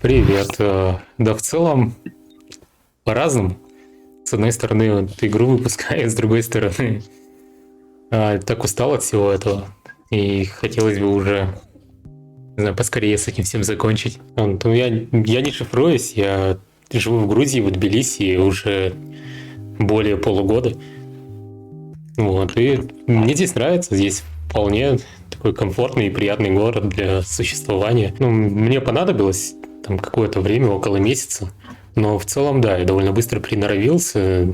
Привет. Да, в целом, по-разному. С одной стороны, вот игру выпускаю, с другой стороны, так устал от всего этого. И хотелось бы уже, не знаю, поскорее с этим всем закончить. Ну, я не шифруюсь, я живу в Грузии, в Тбилиси уже более полугода. Вот, и мне здесь нравится, здесь вполне такой комфортный и приятный город для существования. Ну, мне понадобилось там какое-то время, около месяца, но в целом, да, я довольно быстро приноровился,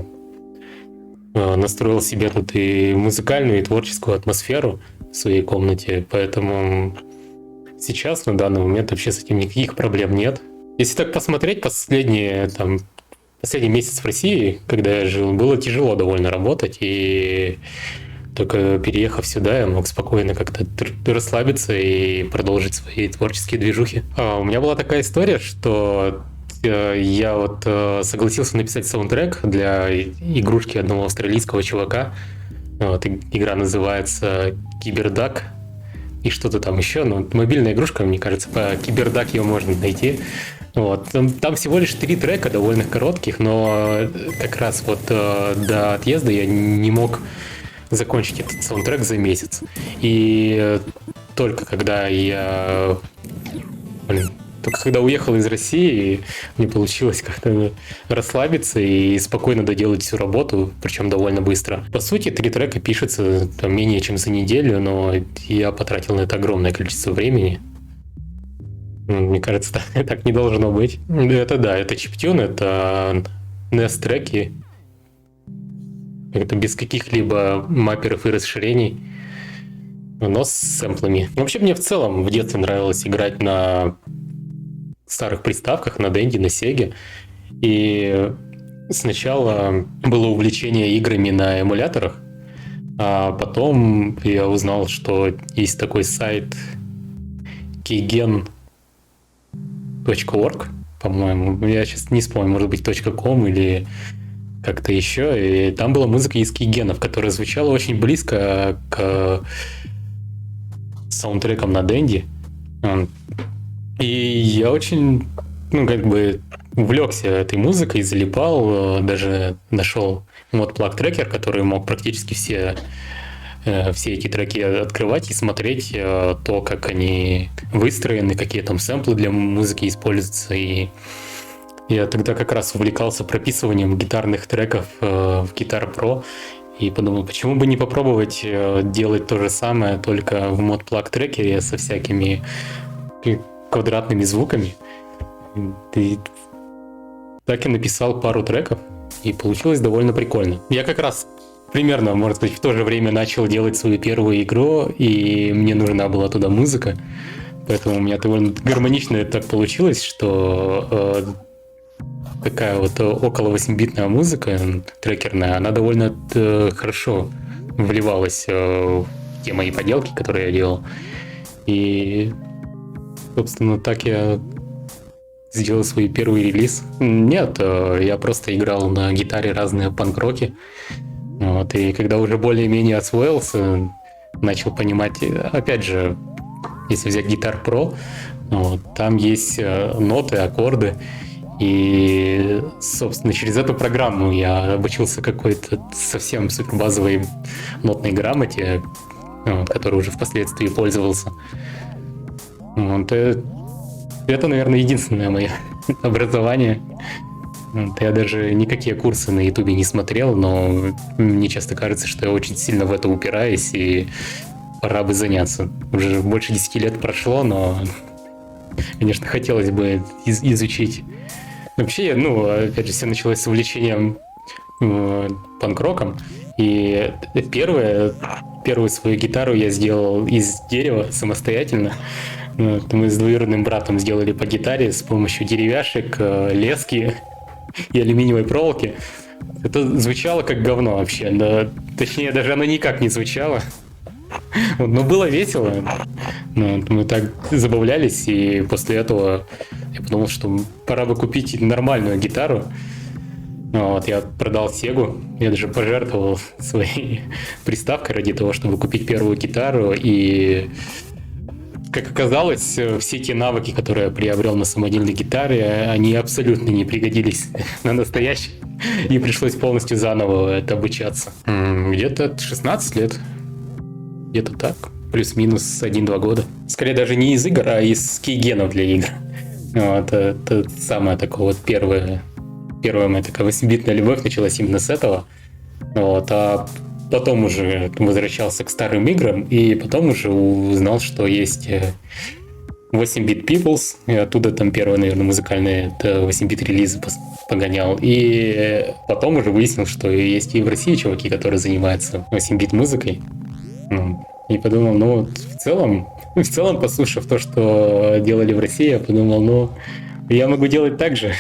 настроил себе тут и музыкальную, и творческую атмосферу в своей комнате, поэтому сейчас, на данный момент, вообще с этим никаких проблем нет. Если так посмотреть, последний месяц в России, когда я жил, было тяжело довольно работать, и только переехав сюда, я мог спокойно как-то расслабиться и продолжить свои творческие движухи. У меня была такая история, что я вот согласился написать саундтрек для игрушки одного австралийского чувака. Вот, игра называется Кибердак и что-то там еще. Ну, мобильная игрушка, мне кажется, по Кибердак ее можно найти. Вот. Там всего лишь 3 трека, довольно коротких, но как раз вот до отъезда я не мог закончить этот саундтрек за месяц. И только когда уехал из России, мне получилось как-то расслабиться и спокойно доделать всю работу, причем довольно быстро. По сути, 3 трека пишутся там менее чем за неделю, но я потратил на это огромное количество времени. Мне кажется, так не должно быть. Это чиптюн, это NES-треки. Это без каких-либо мапперов и расширений, но с сэмплами. Вообще мне в целом в детстве нравилось играть на старых приставках, на Денди, на Сеге. И сначала было увлечение играми на эмуляторах, а потом я узнал, что есть такой сайт keygen.org, по-моему. Я сейчас не вспомню, может быть, .com или как-то еще, и там была музыка из кейгенов, которая звучала очень близко к саундтрекам на Денди. И я очень, увлекся этой музыкой, залипал, даже нашел мод-плаг трекер, который мог практически все эти треки открывать и смотреть то, как они выстроены, какие там сэмплы для музыки используются. И я тогда как раз увлекался прописыванием гитарных треков в Guitar Pro и подумал, почему бы не попробовать делать то же самое, только в мод-плаг трекере со всякими квадратными звуками. И так и написал пару треков, и получилось довольно прикольно. Я как раз примерно, можно сказать, в то же время начал делать свою первую игру, и мне нужна была туда музыка, поэтому у меня довольно гармонично так получилось, что такая вот около 8-битная музыка трекерная, она довольно хорошо вливалась в те мои поделки, которые я делал. И, собственно, так я сделал свой первый релиз. Нет, я просто играл на гитаре разные панк-роки. Вот, и когда уже более-менее освоился, начал понимать, опять же, если взять Guitar Pro, вот, там есть ноты, аккорды. И, собственно, через эту программу я обучился какой-то совсем супербазовой нотной грамоте, которой уже впоследствии пользовался. Вот, это, наверное, единственное мое образование. Вот, я даже никакие курсы на Ютубе не смотрел, но мне часто кажется, что я очень сильно в это упираюсь, и пора бы заняться. Уже больше 10 лет прошло, но, конечно, хотелось бы изучить. Вообще, опять же, все началось с увлечением панк-роком, и первую свою гитару я сделал из дерева самостоятельно. Мы с двоюродным братом сделали по гитаре с помощью деревяшек, лески и алюминиевой проволоки. Это звучало как говно вообще, да, точнее, даже оно никак не звучало. Вот, но было весело. Мы так забавлялись, и после этого я подумал, что пора бы купить нормальную гитару. Вот, я продал Сегу, я даже пожертвовал своей приставкой ради того, чтобы купить первую гитару, и как оказалось, все те навыки, которые я приобрел на самодельной гитаре, они абсолютно не пригодились на настоящей, и пришлось полностью заново это обучаться. Где-то 16 лет, где-то так, плюс-минус 1-2 года. Скорее даже не из игр, а из кейгенов для игр. Вот, это самое такое вот первая моя такая 8-битная любовь началась именно с этого. Вот, а потом уже возвращался к старым играм, и потом уже узнал, что есть 8-бит Peoples, и оттуда там первый, наверное, музыкальный 8-бит релиз погонял. И потом уже выяснил, что есть и в России чуваки, которые занимаются 8-бит музыкой. И подумал, ну вот в целом, послушав то, что делали в России, я подумал, я могу делать так же.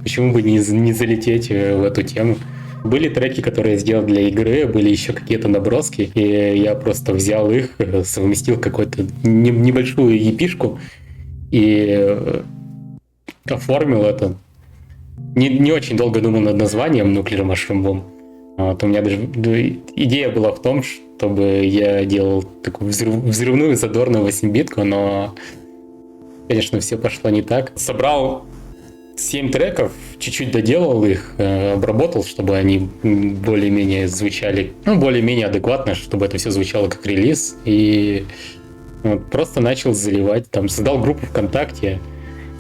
Почему бы не залететь в эту тему? Были треки, которые я сделал для игры, были еще какие-то наброски, и я просто взял их, совместил какую-то небольшую епишку и оформил это. Не очень долго думал над названием Nuclear Mushroom Bomb. Вот, у меня даже идея была в том, чтобы я делал такую взрывную задорную 8-битку, но, конечно, все пошло не так. Собрал 7 треков, чуть-чуть доделал их, обработал, чтобы они более-менее звучали, более-менее адекватно, чтобы это все звучало как релиз, и вот, просто начал заливать, там, создал группу ВКонтакте,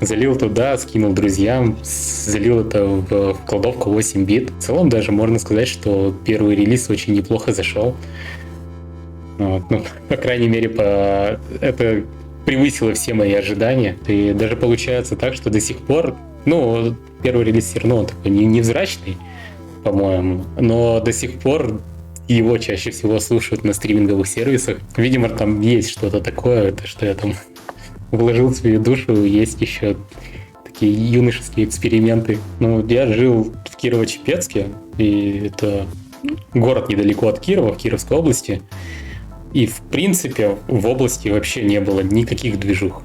залил туда, скинул друзьям, залил это в кладовку 8 бит. В целом даже можно сказать, что первый релиз очень неплохо зашел. Вот, по крайней мере, это превысило все мои ожидания. И даже получается так, что до сих пор, первый релиз все равно он такой невзрачный, по-моему, но до сих пор его чаще всего слушают на стриминговых сервисах. Видимо, там есть что-то такое, это что я там вложил свою душу, есть еще такие юношеские эксперименты. Я жил в Кирово-Чепецке, и это город недалеко от Кирова, в Кировской области. И, в принципе, в области вообще не было никаких движух,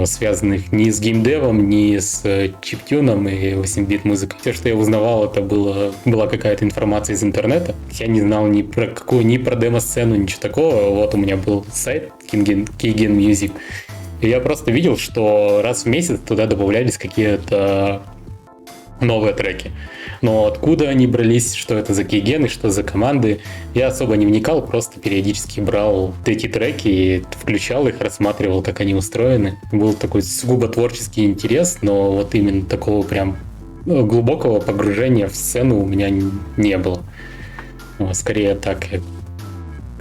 связанных ни с геймдевом, ни с чиптюном и 8-бит музыкой. Все, что я узнавал, это была какая-то информация из интернета. Я не знал ни про демо-сцену, ничего такого. Вот у меня был сайт Keygen Music. И я просто видел, что раз в месяц туда добавлялись какие-то новые треки. Но откуда они брались, что это за кейгены, что за команды, я особо не вникал, просто периодически брал эти треки и включал их, рассматривал, как они устроены. Был такой сугубо творческий интерес, но вот именно такого прям глубокого погружения в сцену у меня не было. Скорее так,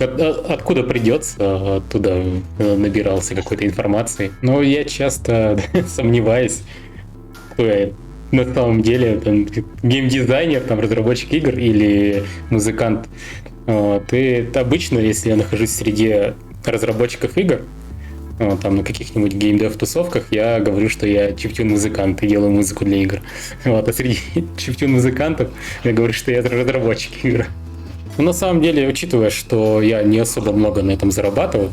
откуда придется, оттуда набирался какой-то информации. Но я часто сомневаюсь, кто я на самом деле, геймдизайнер, разработчик игр или музыкант. И обычно, если я нахожусь среди разработчиков игр, там на каких-нибудь геймдев-тусовках, я говорю, что я чиптюн-музыкант и делаю музыку для игр. А среди чиптюн-музыкантов я говорю, что я разработчик игр. Но на самом деле, учитывая, что я не особо много на этом зарабатываю,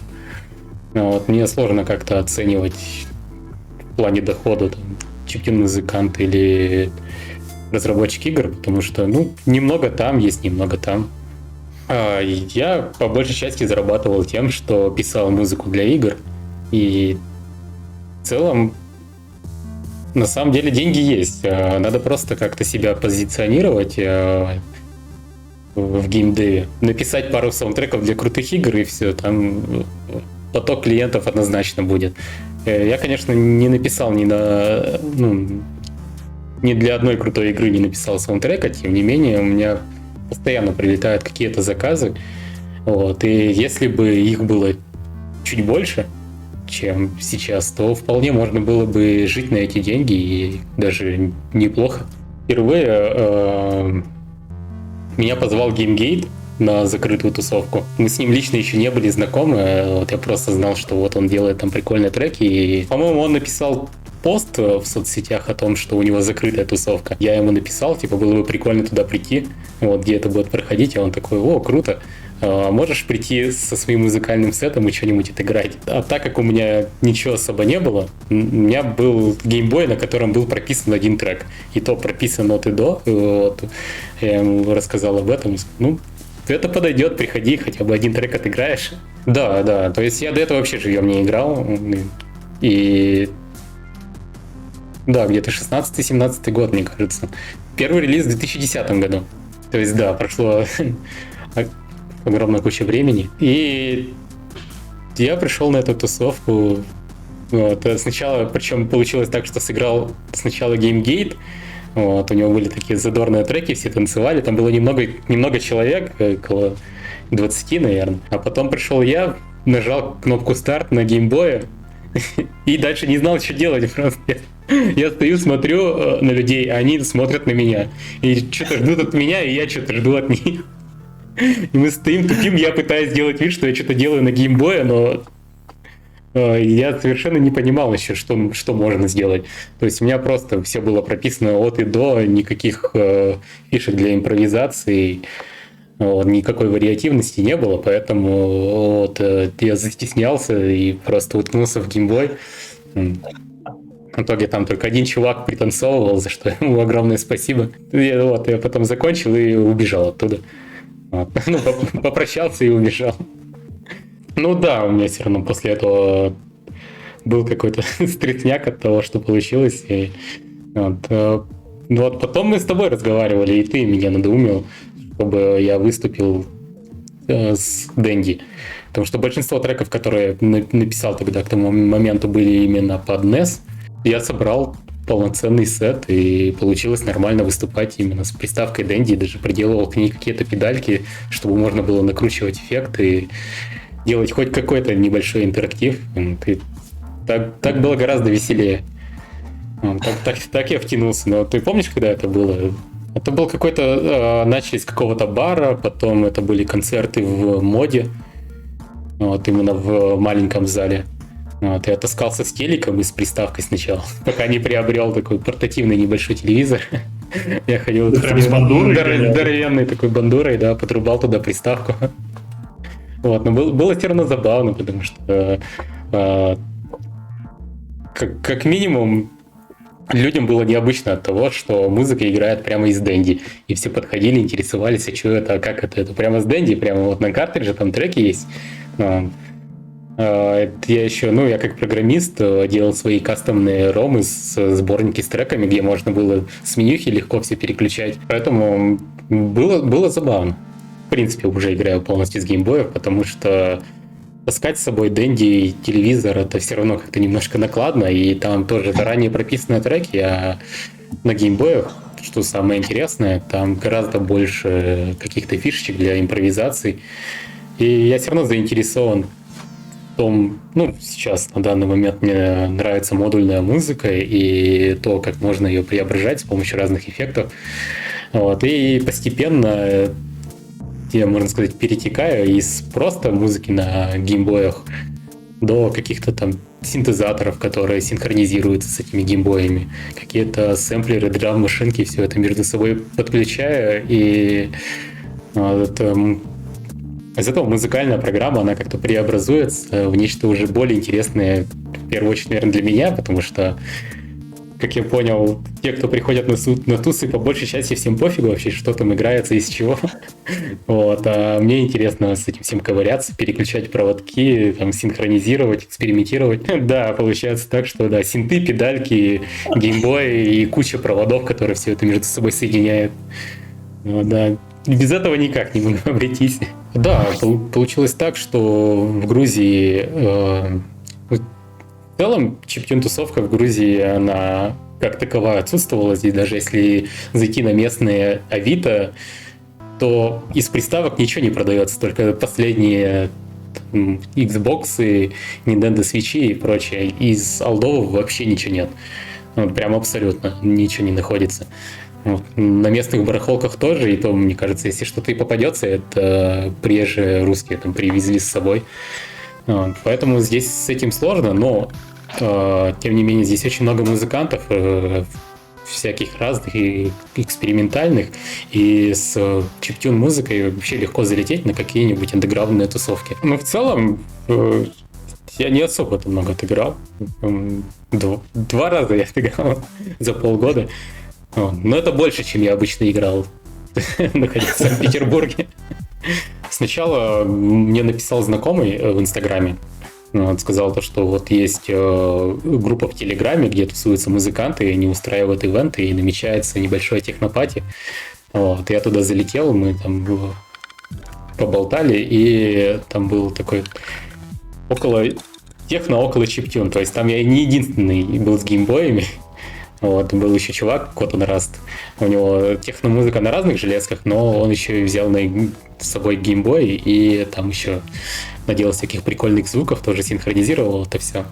мне сложно как-то оценивать в плане дохода чиптюн-музыкант или разработчик игр, потому что, немного там есть, немного там. Я по большей части зарабатывал тем, что писал музыку для игр, и в целом, на самом деле, деньги есть. Надо просто как-то себя позиционировать в геймдеве, написать пару саундтреков для крутых игр, и все, там поток клиентов однозначно будет. Я, конечно, не написал ни для одной крутой игры не написал саундтрека, тем не менее, у меня постоянно прилетают какие-то заказы. И если бы их было чуть больше, чем сейчас, то вполне можно было бы жить на эти деньги, и даже неплохо. Впервые меня позвал GameGate на закрытую тусовку. Мы с ним лично еще не были знакомы, я просто знал, что он делает там прикольные треки, и, по-моему, он написал пост в соцсетях о том, что у него закрытая тусовка. Я ему написал, было бы прикольно туда прийти, где это будет проходить, и он такой: о, круто, можешь прийти со своим музыкальным сетом и что-нибудь отыграть. А так как у меня ничего особо не было, у меня был геймбой, на котором был прописан один трек, и то прописан от и до. Я ему рассказал об этом, это подойдет, приходи, хотя бы один трек отыграешь. Да, то есть я до этого вообще живьем не играл, и да, где-то 16-17 год, мне кажется. Первый релиз в 2010 году. То есть, да, прошло огромная куча времени. И я пришел на эту тусовку. Вот, сначала, причем получилось так, что сыграл сначала Gamergate. Вот, у него были такие задорные треки, все танцевали. Там было немного человек, около 20, наверное. А потом пришел я, нажал кнопку старт на геймбое и дальше не знал, что делать просто. Я стою, смотрю на людей, а они смотрят на меня. И что-то ждут от меня, и я что-то жду от них. И мы стоим тупим, я пытаюсь сделать вид, что я что-то делаю на геймбое, но я совершенно не понимал еще, что можно сделать. То есть у меня просто все было прописано от и до, никаких фишек для импровизации, никакой вариативности не было, поэтому я застеснялся и просто уткнулся в геймбой. В итоге там только один чувак пританцовывал, за что ему огромное спасибо. Я потом закончил и убежал оттуда. Ну, попрощался и убежал. Ну да, у меня все равно после этого был какой-то стрессняк от того, что получилось. И потом мы с тобой разговаривали, и ты меня надоумил, чтобы я выступил с Дэнди. Потому что большинство треков, которые я написал тогда к тому моменту, были именно под NES. Я собрал полноценный сет, и получилось нормально выступать именно с приставкой Дэнди. Даже приделывал к ней какие-то педальки, чтобы можно было накручивать эффекты и делать хоть какой-то небольшой интерактив. И так было гораздо веселее. Так я втянулся. Но ты помнишь, когда это было? Это был какой-то... начали с какого-то бара, потом это были концерты в моде. Именно в маленьком зале. Я таскался с телеком и с приставкой сначала, пока не приобрел такой портативный небольшой телевизор. Я ходил с здоровенной такой бандурой, да, подрубал туда приставку. Но было все равно забавно, потому что как минимум людям было необычно от того, что музыка играет прямо из Дэнди. И все подходили, интересовались, а что это, как это? Это прямо с Дэнди, прямо на картридже там треки есть. Я еще, я как программист делал свои кастомные ромы с сборники с треками, где можно было с менюхи легко все переключать. Поэтому было забавно. В принципе, уже играю полностью с геймбоев, потому что таскать с собой Дэнди и телевизор — это все равно как-то немножко накладно, и там тоже заранее прописаны треки, а на геймбоях, что самое интересное, там гораздо больше каких-то фишечек для импровизаций. И я все равно заинтересован в том, сейчас на данный момент мне нравится модульная музыка и то, как можно ее преображать с помощью разных эффектов. И постепенно я, можно сказать, перетекаю из просто музыки на геймбоях до каких-то там синтезаторов, которые синхронизируются с этими геймбоями, какие-то сэмплеры, драм-машинки, все это между собой подключаю, и из этого музыкальная программа, она как-то преобразуется в нечто уже более интересное, в первую очередь, наверное, для меня, потому что, как я понял, те, кто приходят на тусы, по большей части всем пофигу вообще, что там играется, из чего. А мне интересно с этим всем ковыряться, переключать проводки, там, синхронизировать, экспериментировать. Да, получается так, что да, синты, педальки, геймбой и куча проводов, которые все это между собой соединяют. Да, без этого никак не могу обойтись. Да, получилось так, что в Грузии... В целом, чиптюн-тусовка в Грузии, она как таковая отсутствовала здесь. Даже если зайти на местные Авито, то из приставок ничего не продается, только последние Xbox, Nintendo Switch и прочее. Из алдового вообще ничего нет. Прям абсолютно ничего не находится. На местных барахолках тоже, и то, мне кажется, если что-то и попадется, это приезжие русские там привезли с собой. Поэтому здесь с этим сложно, но тем не менее здесь очень много музыкантов, всяких разных и экспериментальных, и с чиптюн музыкой вообще легко залететь на какие-нибудь андеграундные тусовки. Но в целом я не особо много отыграл. 2 раза я отыграл за полгода. Но это больше, чем я обычно играл, находясь в Санкт-Петербурге. Сначала мне написал знакомый в Инстаграме. Он сказал то, что вот есть группа в Телеграме, где тусуются музыканты, и они устраивают ивенты, и намечается небольшое технопати. Вот, я туда залетел, мы там поболтали, и там был такой около техно, около чиптюн. То есть там я не единственный был с геймбоями. Вот, был еще чувак, Cotton Rust. У него техномузыка на разных железках, но он еще и взял с собой геймбой и там еще наделал всяких прикольных звуков, тоже синхронизировал это все.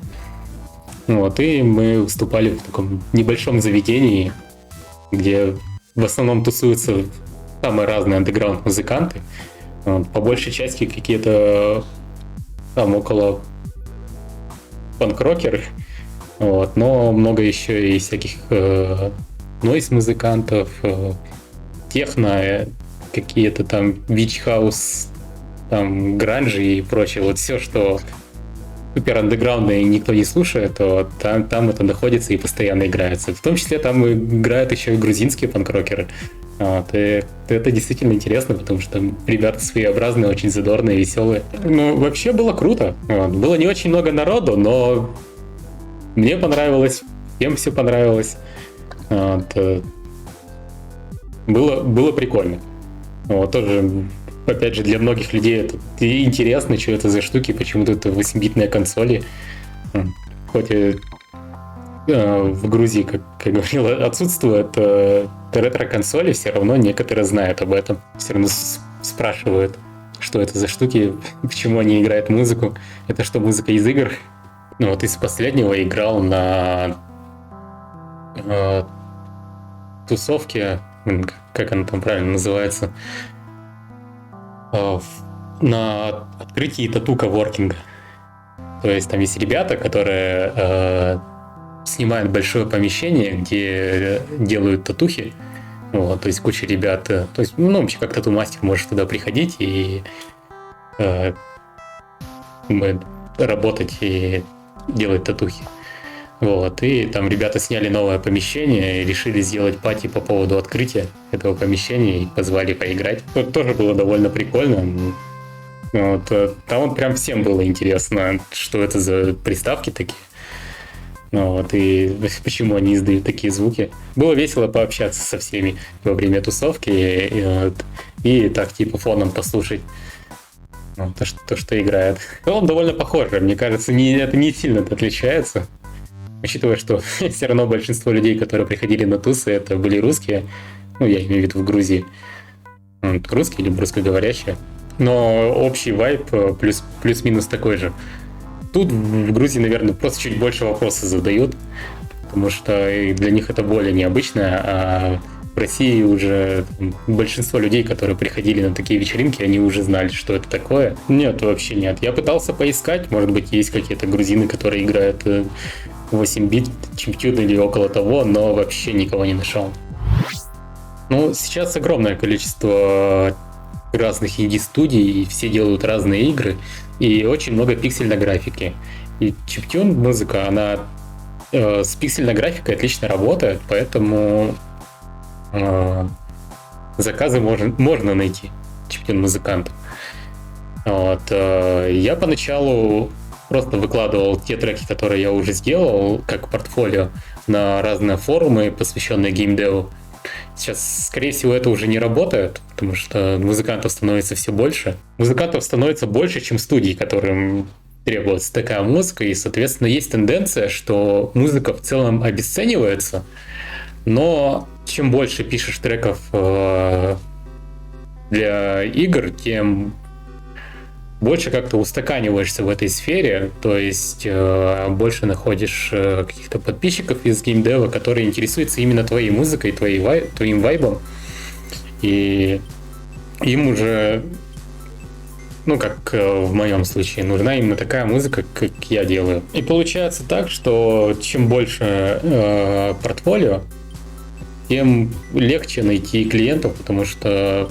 Вот, и мы выступали в таком небольшом заведении, где в основном тусуются самые разные андеграунд-музыканты. Вот, по большей части какие-то там около панк-рокеры. Вот, но много еще и всяких нойз-музыкантов, техно, какие-то там вич-хаус, там гранжи и прочее. Вот все, что супер андеграундное и никто не слушает, то там это находится и постоянно играется. В том числе там играют еще и грузинские панк-рокеры. Вот, и это действительно интересно, потому что там ребята своеобразные, очень задорные, веселые. Ну, вообще было круто. Вот. Было не очень много народу, но мне понравилось, всем все понравилось. Вот. Было прикольно. Вот, тоже, опять же, для многих людей это интересно, что это за штуки, почему-то это 8-битные консоли. Хоть и в Грузии, как говорил, отсутствует ретро-консоли, все равно некоторые знают об этом. Все равно спрашивают, что это за штуки, почему они играют музыку. Это что, музыка из игр? Ну вот из последнего играл на тусовке, как она там правильно называется, на открытии тату-коворкинга. То есть там есть ребята, которые снимают большое помещение, где делают татухи. Вот, то есть куча ребят. То есть, ну, вообще как тату-мастер можешь туда приходить и работать и делать татухи. Вот, и там ребята сняли новое помещение и решили сделать пати по поводу открытия этого помещения и позвали поиграть. Это тоже было довольно прикольно. Вот, там вот прям всем было интересно, что это за приставки такие. Вот, и почему они издают такие звуки. Было весело пообщаться со всеми во время тусовки и так типа фоном послушать то, что играет. Он довольно похоже, мне кажется, это не сильно отличается. Учитывая, что все равно большинство людей, которые приходили на тусы, это были русские. Ну, я имею в виду в Грузии. Русские или русскоговорящие. Но общий вайб плюс-минус такой же. Тут в Грузии, наверное, просто чуть больше вопросов задают, потому что для них это более необычно, а в России уже большинство людей, которые приходили на такие вечеринки, они уже знали, что это такое. Нет, вообще нет. Я пытался поискать, может быть, есть какие-то грузины, которые играют 8-бит, чиптюн или около того, но вообще никого не нашел. Ну, сейчас огромное количество разных инди-студий, и все делают разные игры, и очень много пиксельной графики. И чиптюн музыка, она с пиксельной графикой отлично работает, поэтому заказы можно найти чиптюн музыкантов. Вот. Я поначалу просто выкладывал те треки, которые я уже сделал, как портфолио, на разные форумы, посвященные геймдеву. Сейчас, скорее всего, это уже не работает, потому что музыкантов становится все больше. Музыкантов становится больше, чем студий, которым требуется такая музыка, и, соответственно, есть тенденция, что музыка в целом обесценивается, но чем больше пишешь треков для игр, тем больше как-то устаканиваешься в этой сфере, то есть больше находишь каких-то подписчиков из геймдева, которые интересуются именно твоей музыкой, твоим вайбом, и им уже, ну, как в моем случае, нужна именно такая музыка, как я делаю. И получается так, что чем больше портфолио, тем легче найти клиентов, потому что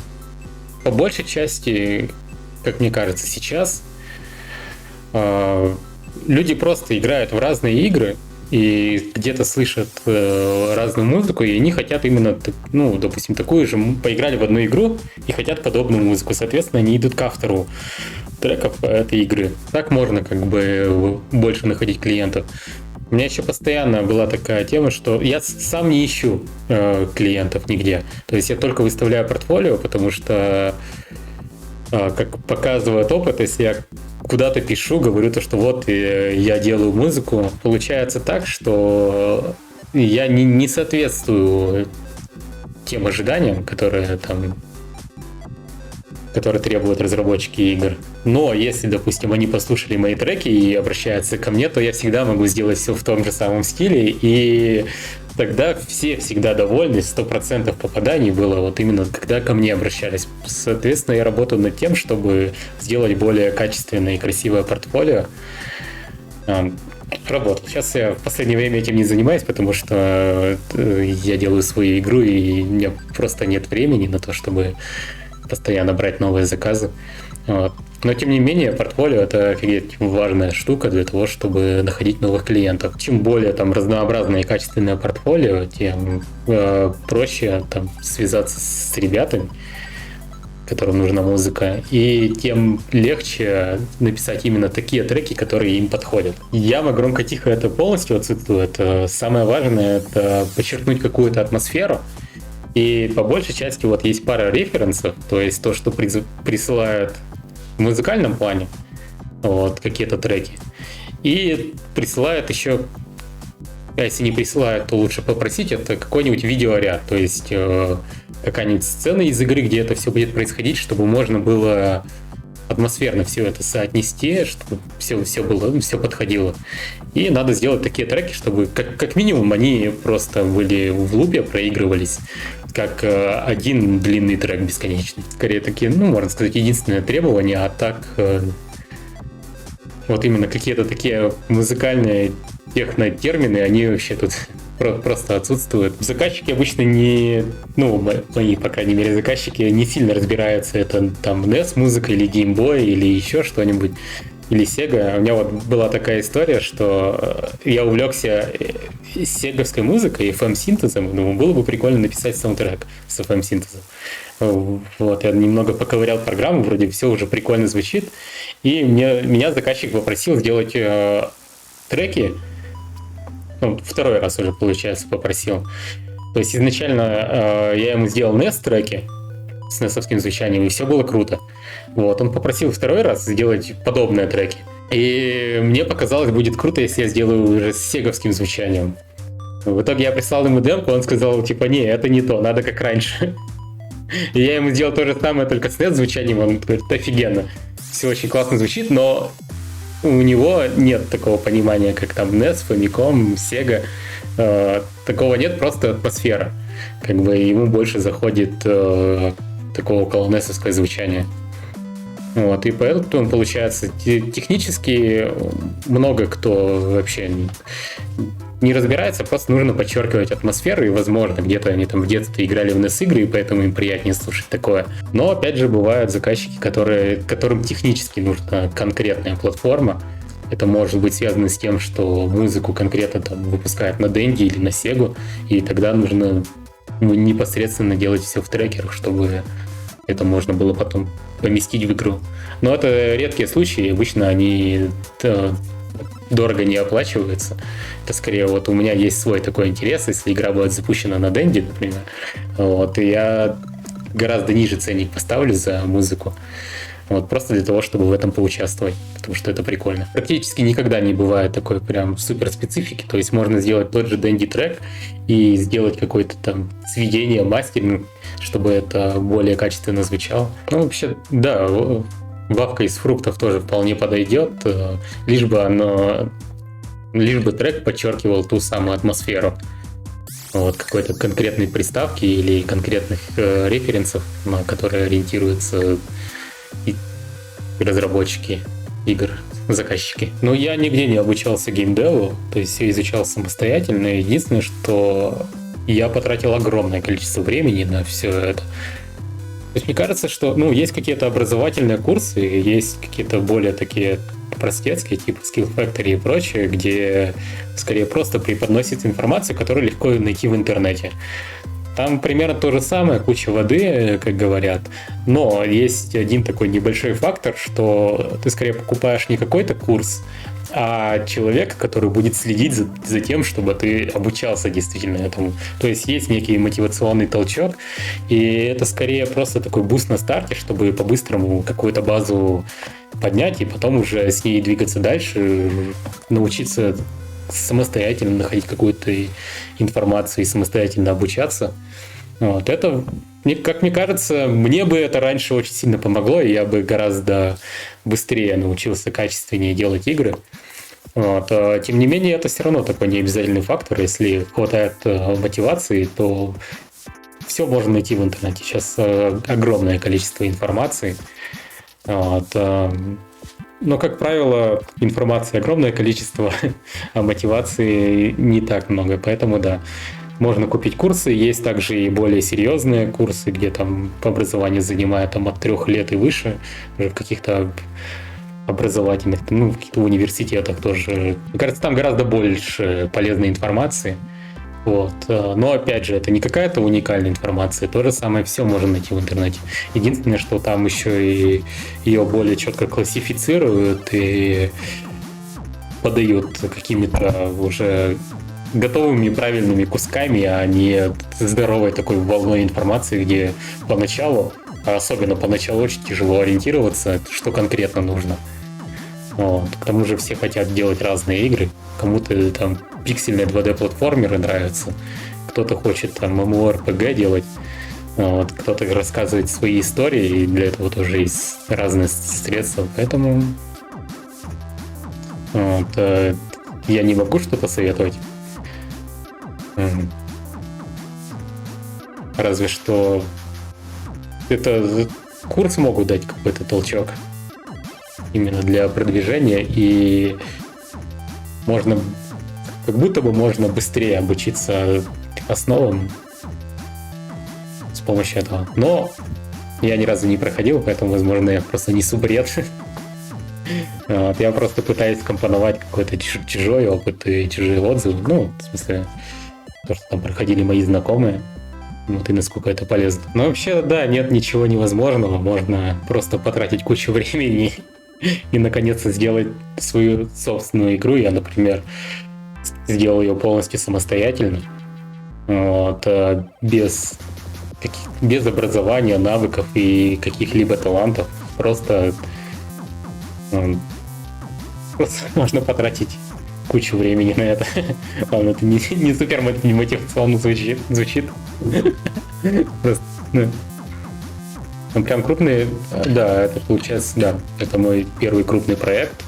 по большей части, как мне кажется, сейчас люди просто играют в разные игры, и где-то слышат разную музыку, и они хотят именно, ну, допустим, такую же, поиграли в одну игру и хотят подобную музыку. Соответственно, они идут к автору треков этой игры. Так можно как бы больше находить клиентов. У меня еще постоянно была такая тема, что я сам не ищу клиентов нигде. То есть я только выставляю портфолио, потому что, как показывает опыт, если я куда-то пишу, говорю то, что вот я делаю музыку, получается так, что я не соответствую тем ожиданиям, которые требуют разработчики игр. Но если, допустим, они послушали мои треки и обращаются ко мне, то я всегда могу сделать все в том же самом стиле, и тогда все всегда довольны, 100% попаданий было вот именно когда ко мне обращались. Соответственно, я работаю над тем, чтобы сделать более качественное и красивое портфолио. Работал. Сейчас я в последнее время этим не занимаюсь, потому что я делаю свою игру, и у меня просто нет времени на то, чтобы постоянно брать новые заказы. Вот. Но, тем не менее, портфолио — это офигеть важная штука для того, чтобы находить новых клиентов. Чем более там разнообразное и качественное портфолио, тем проще там связаться с ребятами, которым нужна музыка, и тем легче написать именно такие треки, которые им подходят. Яма громко-тихо — это полностью отсутствует. Самое важное — это подчеркнуть какую-то атмосферу. И по большей части вот есть пара референсов, то есть то, что присылают в музыкальном плане, вот, какие-то треки, и присылают еще, а если не присылают, то лучше попросить, это какой-нибудь видеоряд, то есть какая-нибудь сцена из игры, где это все будет происходить, чтобы можно было атмосферно все это соотнести, чтобы все подходило. И надо сделать такие треки, чтобы как минимум они просто были в лупе, проигрывались, как один длинный трек бесконечный. Скорее такие, ну, можно сказать, единственное требование, а так вот именно какие-то такие музыкальные технотермины, они вообще тут просто отсутствуют. Заказчики обычно не, ну, мои, по крайней мере, заказчики не сильно разбираются, это там NES музыка или Game Boy или еще что-нибудь, или Sega. У меня вот была такая история, что я увлекся сеговской музыкой, FM-синтезом, думаю, было бы прикольно написать саундтрек с FM-синтезом. Вот, я немного поковырял программу, вроде все уже прикольно звучит, и меня заказчик попросил сделать треки. Ну, второй раз уже, получается, попросил. То есть изначально я ему сделал NES-треки с NES-овским звучанием, и все было круто. Вот, он попросил второй раз сделать подобные треки. И мне показалось, будет круто, если я сделаю уже с сеговским звучанием. В итоге я прислал ему демку, он сказал, типа, не, это не то, надо как раньше. И я ему сделал то же самое, только с NES-звучанием, он говорит, офигенно. Все очень классно звучит, но у него нет такого понимания, как там NES, Famicom, Sega. Такого нет, просто атмосфера. Как бы ему больше заходит такого около NES-овское звучание. Вот, и поэтому, получается, технически много кто вообще не разбирается, просто нужно подчеркивать атмосферу, и, возможно, где-то они там в детстве играли в NES-игры, и поэтому им приятнее слушать такое. Но, опять же, бывают заказчики, которым технически нужна конкретная платформа. Это может быть связано с тем, что музыку конкретно там выпускают на Dendy или на Sega, и тогда нужно непосредственно делать все в трекерах, чтобы это можно было потом поместить в игру. Но это редкие случаи, обычно они дорого не оплачиваются. Это скорее вот у меня есть свой такой интерес, если игра будет запущена на Dendy, например, вот, и я гораздо ниже ценник поставлю за музыку. Вот, просто для того, чтобы в этом поучаствовать, потому что это прикольно. Практически никогда не бывает такой прям супер специфики, то есть можно сделать тот же Dendy трек и сделать какое-то там сведение, мастеринг, чтобы это более качественно звучало. Ну, вообще, да, вавка из фруктов тоже вполне подойдет, лишь бы трек подчеркивал ту самую атмосферу. Вот, какой-то конкретной приставки или конкретных референсов, на которые ориентируются и разработчики игр, заказчики. Но я нигде не обучался геймдеву, то есть все изучал самостоятельно. Единственное, что я потратил огромное количество времени на все это. То есть мне кажется, что есть какие-то образовательные курсы, есть какие-то более такие простецкие, типа Skill Factory и прочее, где скорее просто преподносится информацию, которую легко найти в интернете. Там примерно то же самое, куча воды, как говорят, но есть один такой небольшой фактор, что ты скорее покупаешь не какой-то курс, а человека, который будет следить за тем, чтобы ты обучался действительно этому. То есть есть некий мотивационный толчок, и это скорее просто такой буст на старте, чтобы по-быстрому какую-то базу поднять, и потом уже с ней двигаться дальше, научиться самостоятельно находить какую-то информацию и самостоятельно обучаться. Вот. Это, как мне кажется, мне бы это раньше очень сильно помогло, и я бы гораздо быстрее научился качественнее делать игры. Вот. Тем не менее, это все равно такой необязательный фактор. Если хватает мотивации, то все можно найти в интернете. Сейчас огромное количество информации. Вот. Но, как правило, информации огромное количество, а мотивации не так много. Поэтому, да, можно купить курсы. Есть также и более серьезные курсы, где там образование занимает там, от 3 лет и выше. Уже в каких-то образовательных, в каких-то университетах тоже. Мне кажется, там гораздо больше полезной информации. Вот. Но, опять же, это не какая-то уникальная информация. То же самое все можно найти в интернете. Единственное, что там еще и ее более четко классифицируют и подают какими-то уже готовыми правильными кусками, а не здоровой такой волной информации, где поначалу, а особенно поначалу, очень тяжело ориентироваться, что конкретно нужно. Вот. К тому же все хотят делать разные игры. Кому-то там пиксельные 2D-платформеры нравятся, кто-то хочет там MMORPG делать, вот. Кто-то рассказывает свои истории, и для этого тоже есть разные средства. Поэтому вот, я не могу что-то советовать. Разве что это курс могут дать какой-то толчок именно для продвижения, и можно, как будто бы можно быстрее обучиться основам с помощью этого. Но я ни разу не проходил, поэтому, возможно, я просто несу бред. Вот, я просто пытаюсь компоновать какой-то чужой опыт и чужие отзывы. В смысле, то, что там проходили мои знакомые. Вот и насколько это полезно. Но вообще, да, нет ничего невозможного. Можно просто потратить кучу времени и наконец-то сделать свою собственную игру. Я, например, сделал ее полностью самостоятельно, вот, без образования, навыков и каких-либо талантов. Просто можно потратить кучу времени на это. Ладно, это не супер мотивационно звучит. Просто, прям крупный, да, это получается, да, это мой первый крупный проект.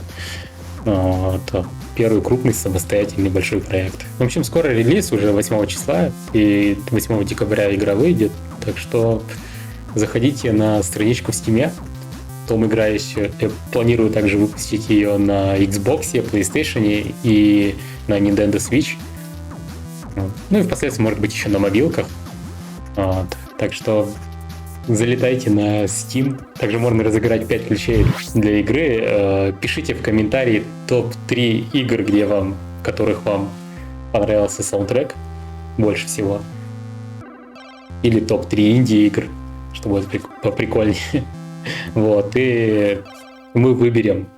Это первый крупный самостоятельный большой проект. В общем, скоро релиз, уже 8 числа, и 8 декабря игра выйдет, так что заходите на страничку в Steam. Том игра еще, я планирую также выпустить ее на Xbox, PlayStation и на Nintendo Switch. И впоследствии, может быть, еще на мобилках. Вот. Так что залетайте на Steam. Также можно разыграть 5 ключей для игры. Пишите в комментарии топ-3 игр, в которых вам понравился саундтрек больше всего. Или топ-3 инди-игр, что будет поприкольнее. Вот, и мы выберем.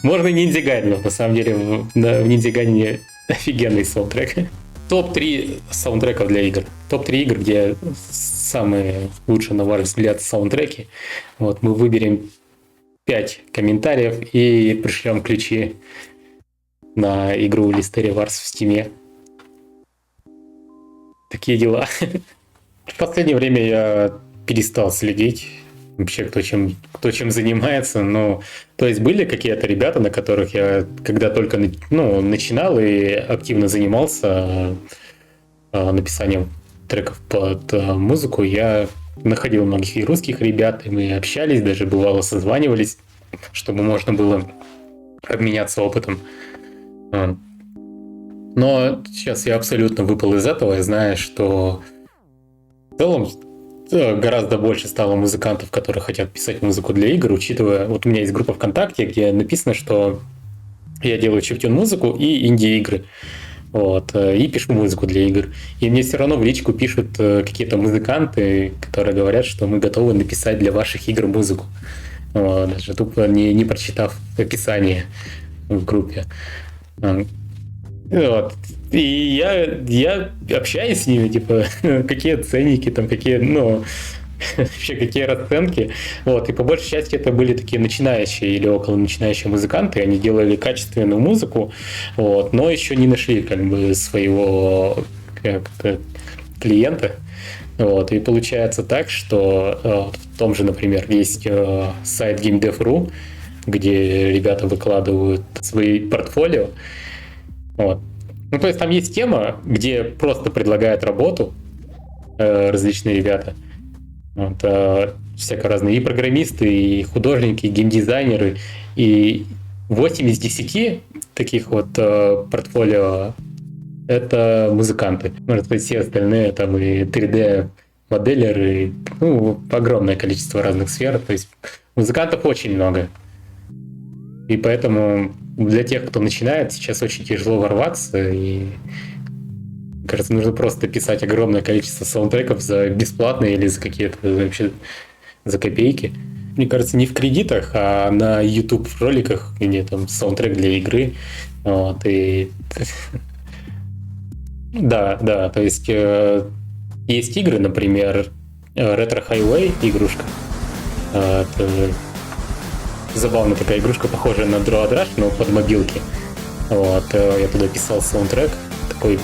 Можно Ниндзя Гайден, но на самом деле в Ниндзя Гайдене офигенный саундтрек. Топ-3 саундтреков для игр. Топ-3 игр, где самые лучшие, на ваш взгляд, саундтреки. Вот, мы выберем 5 комментариев и пришлем ключи на игру Listeria Wars в Steam. Такие дела. В последнее время я перестал следить вообще, кто чем занимается. То есть были какие-то ребята, на которых я когда только начинал и активно занимался написанием треков под музыку, я находил многих и русских ребят, и мы общались, даже бывало созванивались, чтобы можно было обменяться опытом. Но сейчас я абсолютно выпал из этого, и знаю, что в целом гораздо больше стало музыкантов, которые хотят писать музыку для игр, учитывая... Вот у меня есть группа ВКонтакте, где написано, что я делаю чиптюн-музыку и инди-игры. Вот, и пишу музыку для игр. И мне все равно в личку пишут какие-то музыканты, которые говорят, что мы готовы написать для ваших игр музыку. Вот, даже тупо не прочитав описание в группе. Вот. И я общаюсь с ними, типа, какие ценники, там, какие, ну, вообще какие расценки. Вот. И по большей части это были такие начинающие или около начинающие музыканты. Они делали качественную музыку, вот, но еще не нашли как бы своего как-то клиента. Вот. И получается так, что в том же, например, есть сайт GameDev.ru, где ребята выкладывают свои портфолио. Вот. Ну, то есть там есть тема, где просто предлагают работу различные ребята. Вот, всяко разные. И программисты, и художники, и геймдизайнеры. И 8 из 10 таких вот портфолио — это музыканты. Можно сказать, все остальные там и 3D-моделеры, ну, огромное количество разных сфер. То есть музыкантов очень много. И поэтому для тех, кто начинает, сейчас очень тяжело ворваться, и, кажется, нужно просто писать огромное количество саундтреков за бесплатно или за какие-то вообще за копейки. Мне кажется, не в кредитах, а на YouTube роликах, где там саундтрек для игры. Вот, и... Да, то есть есть игры, например, Retro Highway игрушка. Это забавная такая игрушка, похожая на Road Rush, но под мобилки. Вот, я туда писал саундтрек, такой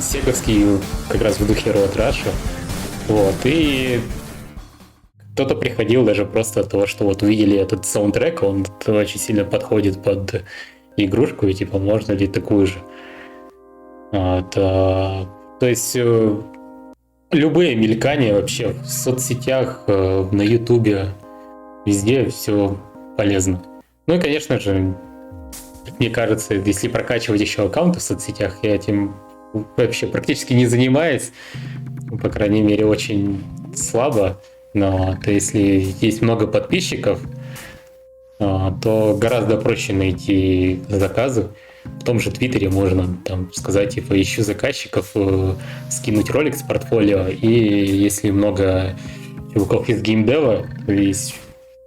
сеговский, как раз в духе Road Rush. Вот, и кто-то приходил даже просто от того, что вот увидели этот саундтрек, он очень сильно подходит под игрушку, и типа, можно ли такую же. Вот, то есть любые мелькания вообще в соцсетях, на Ютубе, везде все полезно. Ну и, конечно же, мне кажется, если прокачивать еще аккаунты в соцсетях, я этим вообще практически не занимаюсь, по крайней мере, очень слабо. Но то если есть много подписчиков, то гораздо проще найти заказы. В том же Твиттере можно там сказать, типа, ищу заказчиков, скинуть ролик с портфолио, и если много чуваков из геймдева, то есть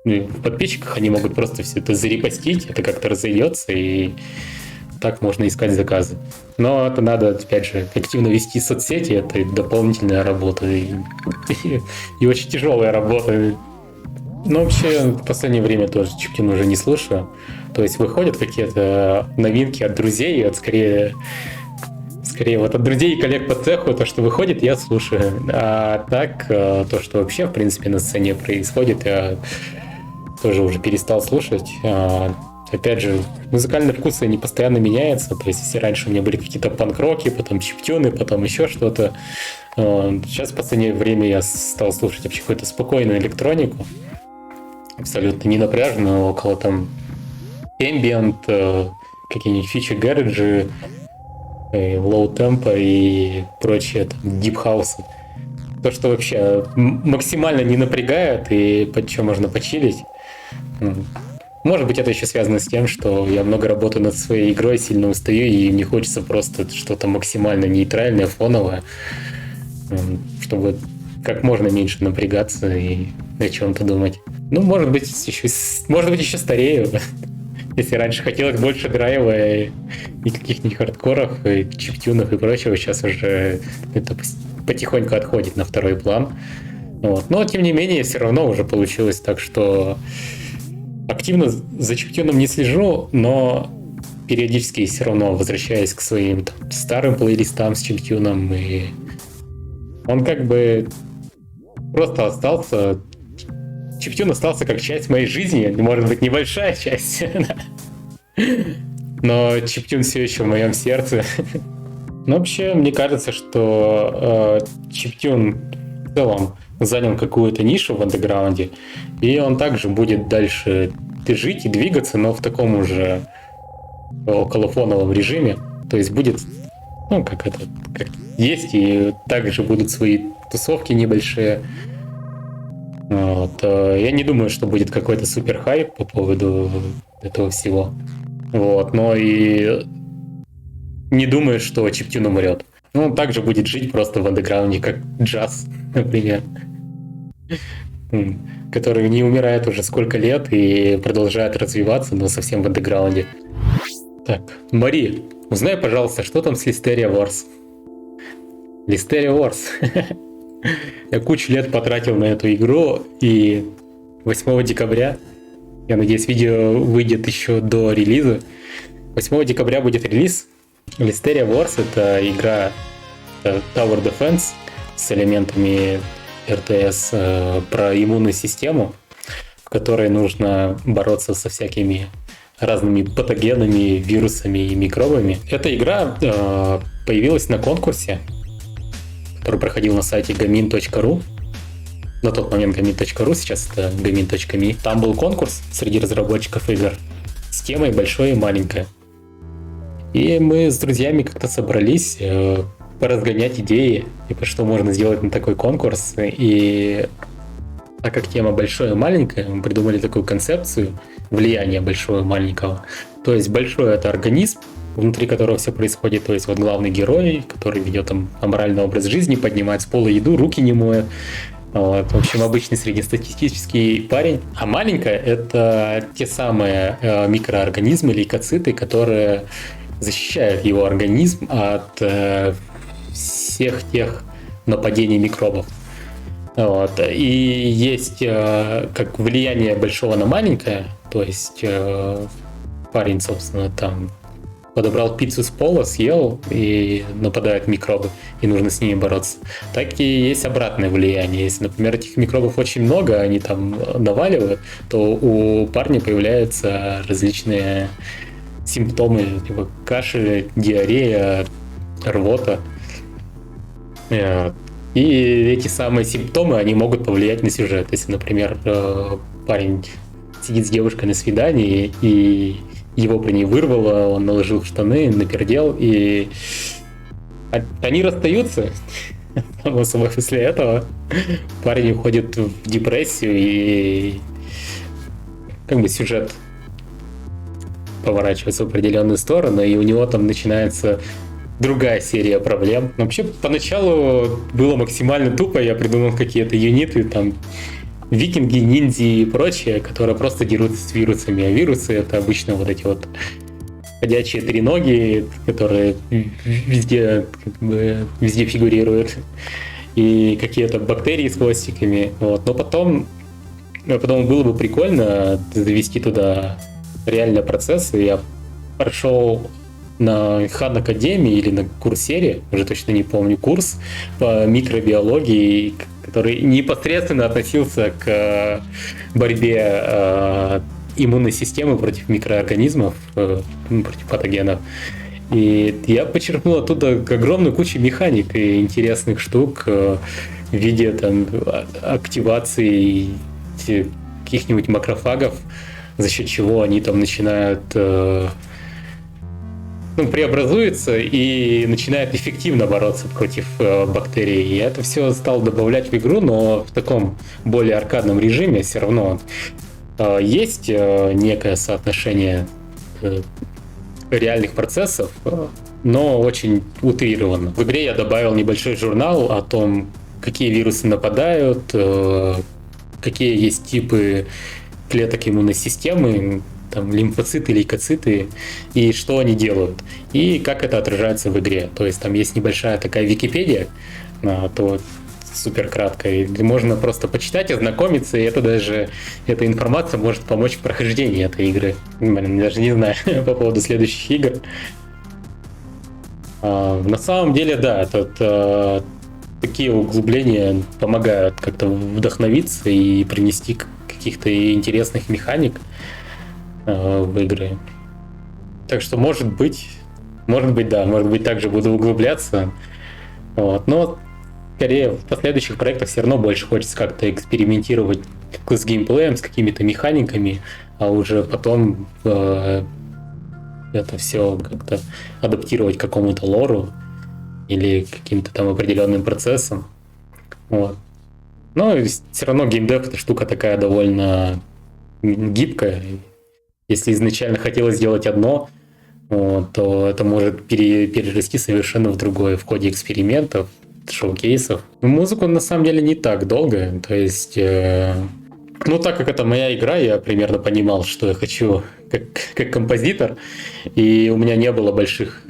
в подписчиках, они могут просто все это зарепостить, это как-то разойдется, и так можно искать заказы. Но это надо, опять же, активно вести соцсети, это дополнительная работа, и очень тяжелая работа. Но вообще в последнее время тоже чиптюн уже не слушаю. То есть выходят какие-то новинки от друзей, скорее вот от друзей и коллег по цеху, то, что выходит, я слушаю. А так, то, что вообще, в принципе, на сцене происходит, я тоже уже перестал слушать. Опять же, музыкальные вкусы, они постоянно меняются. То есть, если раньше у меня были какие-то панк-роки, потом чиптюны, потом еще что-то. Сейчас в последнее время я стал слушать вообще какую-то спокойную электронику. Абсолютно не напряженную, около там ambient, какие-нибудь фичи-гарриджи, лоу-темпа и прочее, там, дип-хаусы. То, что вообще максимально не напрягает и под что можно почилить. Может быть, это еще связано с тем, что я много работаю над своей игрой, сильно устаю, и мне хочется просто что-то максимально нейтральное, фоновое, чтобы как можно меньше напрягаться и о чем-то думать. Ну, может быть, еще старею. Если раньше хотелось больше драйва и каких-нибудь хардкоров, и чиптюнов и прочего, сейчас уже это потихоньку отходит на второй план. Вот. Но, тем не менее, все равно уже получилось так, что активно за чиптюном не слежу, но периодически все равно возвращаюсь к своим там старым плейлистам с чиптюном, и он как бы просто остался. Чиптюн остался как часть моей жизни, может быть, небольшая часть, но чиптюн все еще в моем сердце. Но вообще, мне кажется, что чиптюн в целом занял какую-то нишу в андеграунде, и он также будет дальше жить и двигаться, но в таком уже околофоновом режиме. То есть будет, ну, как есть, и также будут свои тусовки небольшие. Вот. Я не думаю, что будет какой-то супер хайп по поводу этого всего. Вот. Но и не думаю, что чиптюн умрет. Ну, он также будет жить просто в андеграунде, как джаз, например. Который не умирает уже сколько лет и продолжает развиваться, но совсем в андеграунде. Так, Мари, узнай, пожалуйста, что там с Listeria Wars? Listeria Wars. Я кучу лет потратил на эту игру, и 8 декабря, я надеюсь, видео выйдет еще до релиза, 8 декабря будет релиз. Listeria Wars — это игра Tower Defense с элементами РТС про иммунную систему, в которой нужно бороться со всякими разными патогенами, вирусами и микробами. Эта игра появилась на конкурсе, который проходил на сайте gamin.ru. На тот момент gamin.ru, сейчас это gamin.me. Там был конкурс среди разработчиков игр с темой «Большое и маленькое». И мы с друзьями как-то собрались поразгонять идеи, типа, что можно сделать на такой конкурс. И так как тема большое и маленькое, мы придумали такую концепцию влияния большого и маленького. То есть большое — это организм, внутри которого все происходит, то есть вот главный герой, который ведет там аморальный образ жизни, поднимает с пола еду, руки не моет. Вот. В общем, обычный среднестатистический парень. А маленькое — это те самые микроорганизмы, лейкоциты, которые защищают его организм от всех тех нападений микробов. Вот. И есть как влияние большого на маленькое, то есть парень, собственно, там подобрал пиццу с пола, съел, и нападают микробы, и нужно с ними бороться. Так и есть обратное влияние. Если, например, этих микробов очень много, они там наваливают, то у парня появляются различные симптомы, типа кашель, диарея, рвота. И эти самые симптомы, они могут повлиять на сюжет. Если, например, парень сидит с девушкой на свидании, и его при ней вырвало, он наложил в штаны, напердел, и они расстаются. Само собой, после этого парень уходит в депрессию, и как бы сюжет поворачивается в определенную сторону, и у него там начинается другая серия проблем. Но вообще, поначалу было максимально тупо, я придумал какие-то юниты, там, викинги, ниндзя и прочее, которые просто дерутся с вирусами. А вирусы — это обычно вот эти вот ходячие треноги, которые везде, как бы, везде фигурируют. И какие-то бактерии с хвостиками. Вот. Но потом было бы прикольно завести туда реальные процессы. Я прошел на Хан Академии или на Курсере, уже точно не помню, курс по микробиологии, который непосредственно относился к борьбе иммунной системы против микроорганизмов, против патогенов. И я почерпнул оттуда огромную кучу механик и интересных штук в виде там активации каких-нибудь макрофагов, за счет чего они там начинают преобразуется и начинает эффективно бороться против бактерий. И это все стал добавлять в игру, но в таком более аркадном режиме все равно есть некое соотношение реальных процессов, но очень утрированно. В игре я добавил небольшой журнал о том, какие вирусы нападают, какие есть типы клеток иммунной системы, там, лимфоциты, лейкоциты, и что они делают, и как это отражается в игре. То есть там есть небольшая такая Википедия, то супер краткая, и можно просто почитать, ознакомиться, и эта информация может помочь в прохождении этой игры. Даже не знаю по поводу следующих игр. На самом деле, да, такие углубления помогают как-то вдохновиться и принести каких-то интересных механик в игры. Так что может быть, также буду углубляться. Вот. Но скорее в последующих проектах все равно больше хочется как-то экспериментировать с геймплеем, с какими-то механиками, а уже потом это все как-то адаптировать к какому-то лору или каким-то там определенным процессам. Вот. Но все равно геймдев это штука такая довольно гибкая. Если изначально хотелось сделать одно, вот, то это может перерасти совершенно в другое в ходе экспериментов, шоу-кейсов. Но музыку на самом деле не так долго. То есть, ну, так как это моя игра, я примерно понимал, что я хочу как композитор, и у меня не было больших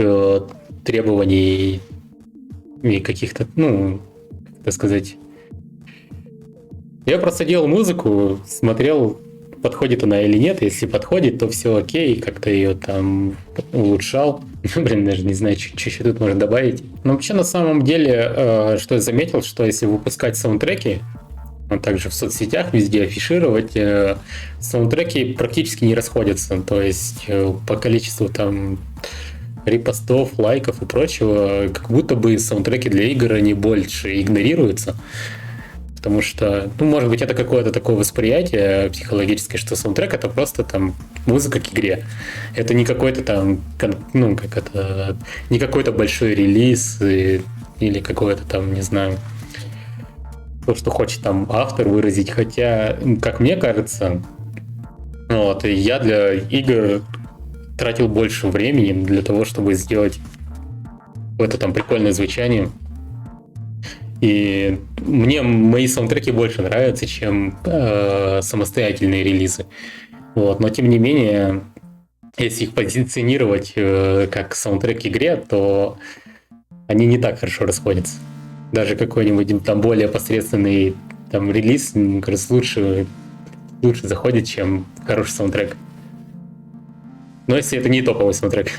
требований и каких-то, ну, так сказать. Я просто делал музыку, смотрел, подходит она или нет. Если подходит, то все окей, как-то ее там улучшал. Блин, даже не знаю, что еще тут можно добавить. Но вообще, на самом деле, что я заметил, что если выпускать саундтреки, а также в соцсетях везде афишировать, саундтреки практически не расходятся. То есть по количеству там репостов, лайков и прочего, как будто бы саундтреки для игр они больше игнорируются. Потому что, ну, может быть, это какое-то такое восприятие психологическое, что саундтрек — это просто там музыка к игре. Это не какой-то там, ну, как это, не какой-то большой релиз или какое-то там, не знаю, то, что хочет там автор выразить. Хотя, как мне кажется, вот, я для игр тратил больше времени для того, чтобы сделать это там прикольное звучание. И мне мои саундтреки больше нравятся, чем самостоятельные релизы. Вот. Но тем не менее, если их позиционировать как саундтрек к игре, то они не так хорошо расходятся. Даже какой-нибудь там более посредственный там релиз, мне кажется, лучше заходит, чем хороший саундтрек. Но если это не топовый саундтрек.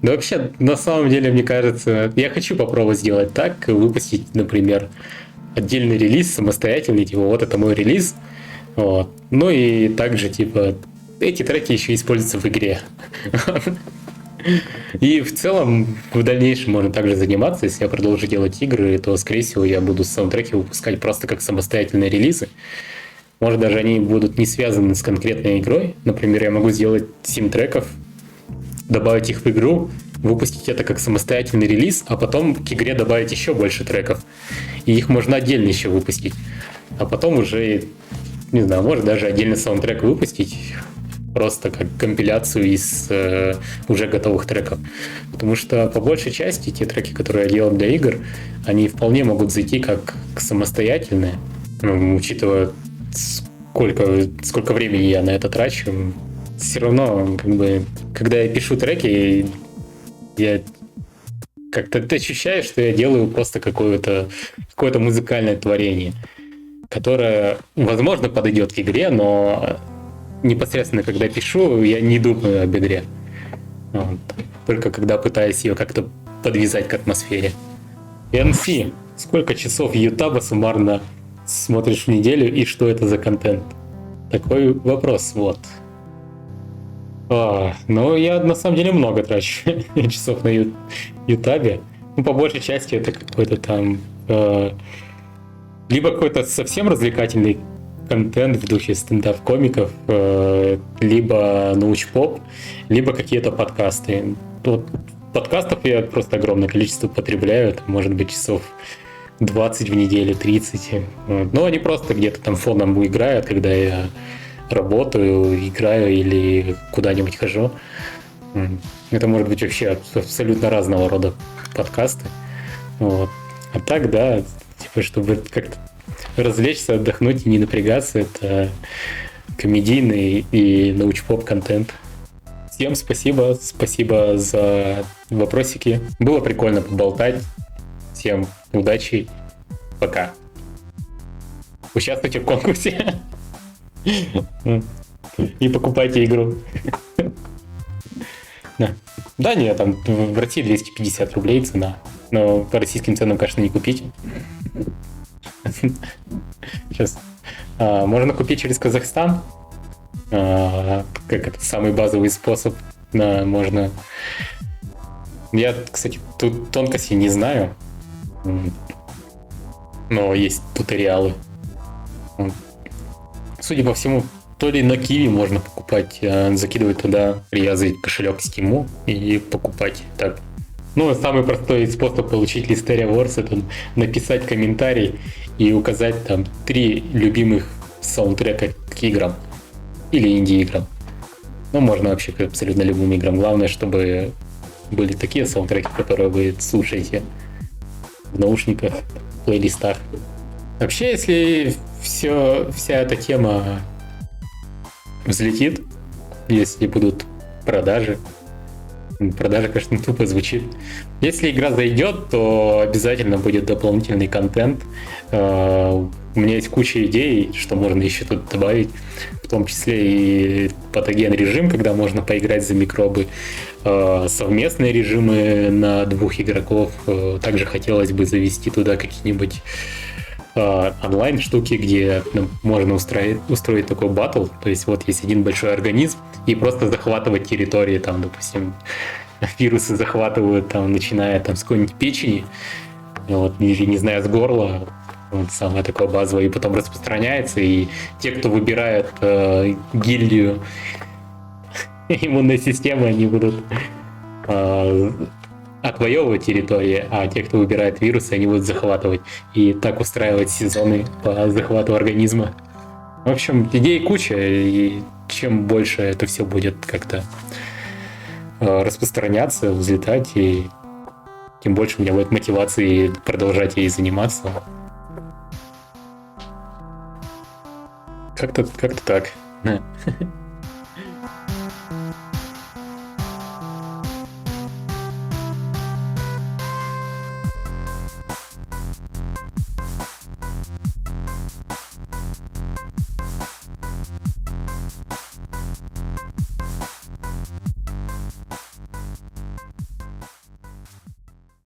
Да вообще, на самом деле, мне кажется, я хочу попробовать сделать так, выпустить, например, отдельный релиз самостоятельный, типа, вот это мой релиз, вот. Ну и также, типа, эти треки еще используются в игре. И в целом, в дальнейшем можно также заниматься, если я продолжу делать игры, то, скорее всего, я буду саундтреки выпускать просто как самостоятельные релизы. Может, даже они будут не связаны с конкретной игрой. Например, я могу сделать 7 треков, добавить их в игру, выпустить это как самостоятельный релиз, а потом к игре добавить еще больше треков. И их можно отдельно еще выпустить. А потом уже, не знаю, может даже отдельно саундтрек выпустить, просто как компиляцию из уже готовых треков. Потому что по большей части те треки, которые я делал для игр, они вполне могут зайти как самостоятельные, ну, учитывая сколько времени я на это трачу. Все равно, как бы, когда я пишу треки, я как-то ты ощущаешь, что я делаю просто какое-то музыкальное творение, которое, возможно, подойдет к игре, но непосредственно, когда пишу, я не думаю об игре. Вот. Только когда пытаюсь ее как-то подвязать к атмосфере. NC. Сколько часов Ютаба суммарно смотришь в неделю и что это за контент? Такой вопрос, вот. Ну, я на самом деле много трачу часов на Ютабе. Ну, по большей части это какой-то там либо какой-то совсем развлекательный контент в духе стендап-комиков, либо научпоп, либо какие-то подкасты. Вот подкастов я просто огромное количество потребляю, это может быть часов 20 в неделю, 30. Но они просто где-то там фоном играют, когда я работаю, играю или куда-нибудь хожу. Это может быть вообще абсолютно разного рода подкасты. Вот. А так, да, типа, чтобы как-то развлечься, отдохнуть и не напрягаться, это комедийный и научпоп контент. Всем спасибо за вопросики. Было прикольно поболтать. Всем удачи. Пока. Участвуйте в конкурсе. И покупайте игру. Да, нет, там в России 250 рублей цена. Но по российским ценам, конечно, не купить. Сейчас. Можно купить через Казахстан. Как это самый базовый способ. Можно. Я, кстати, тут тонкостей не знаю. Но есть туториалы. Судя по всему, то ли на Киви можно покупать, закидывать туда, привязывать кошелек к Steam и покупать так. Ну, самый простой способ получить Listeria Wars — это написать комментарий и указать там 3 любимых саундтрека к играм или инди-играм. Ну, можно вообще к абсолютно любым играм. Главное, чтобы были такие саундтреки, которые вы слушаете в наушниках, в плейлистах. Вообще, если вся эта тема взлетит, если будут продажи, продажа, конечно, тупо звучит. Если игра зайдет, то обязательно будет дополнительный контент. У меня есть куча идей, что можно еще тут добавить, в том числе и патоген режим, когда можно поиграть за микробы, совместные режимы на 2 игроков. Также хотелось бы завести туда какие-нибудь онлайн штуки, где можно устроить такой батл. То есть вот есть один большой организм и просто захватывать территории, там, допустим, вирусы захватывают, там, начиная там с какой-нибудь печени, вот, или, не знаю, с горла, вот самое такое базовое, и потом распространяется, и те, кто выбирает гильдию иммунной системы, они будут отвоевывать территории, а те, кто выбирает вирусы, они будут захватывать. И так устраивать сезоны по захвату организма. В общем, идей куча, и чем больше это все будет как-то распространяться, взлетать, и тем больше у меня будет мотивации продолжать ей заниматься. Как-то так.